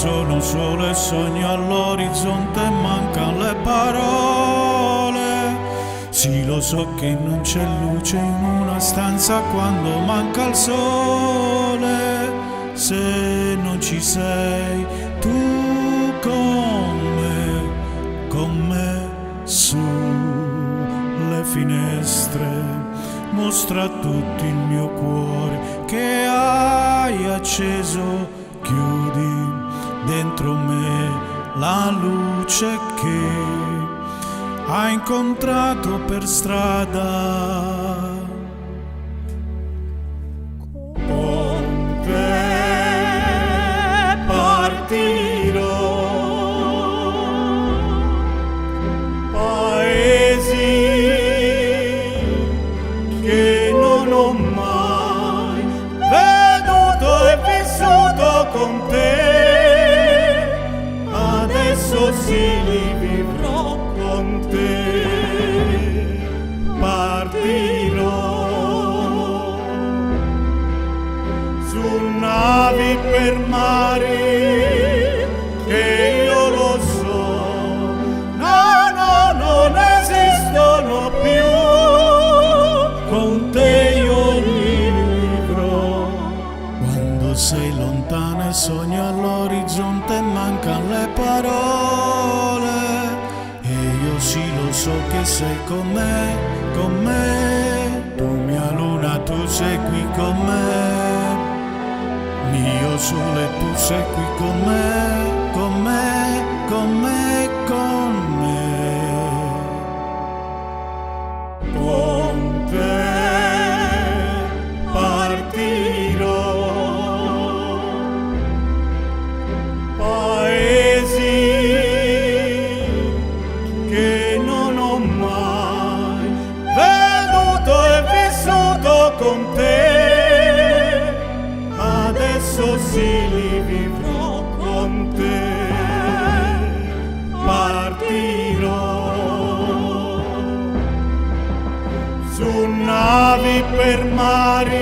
sono solo e sogno all'orizzonte e mancano le parole. Sì, lo so che non c'è luce in una stanza quando manca il sole. Se non ci sei tu con me sulle finestre, mostra a tutti il mio cuore che hai acceso, chiudi dentro me la luce che hai incontrato per strada. Con te partirò, paesi che non ho mai veduto e vissuto con te, adesso sì li vivrò con te. Partirò su navi per mari che io lo so, no, non esistono più, con te io li vivrò. Quando sei lontana e sogni all'orizzonte e mancano le parole, e io sì lo so che sei con me, tu mia luna, tu sei qui con me, mio sole, tu sei qui con me, con me, con me, con me. Con te partirò, paesi che non ho mai veduto e vissuto con te, adesso sì li vivrò con te. Partirò su navi per mari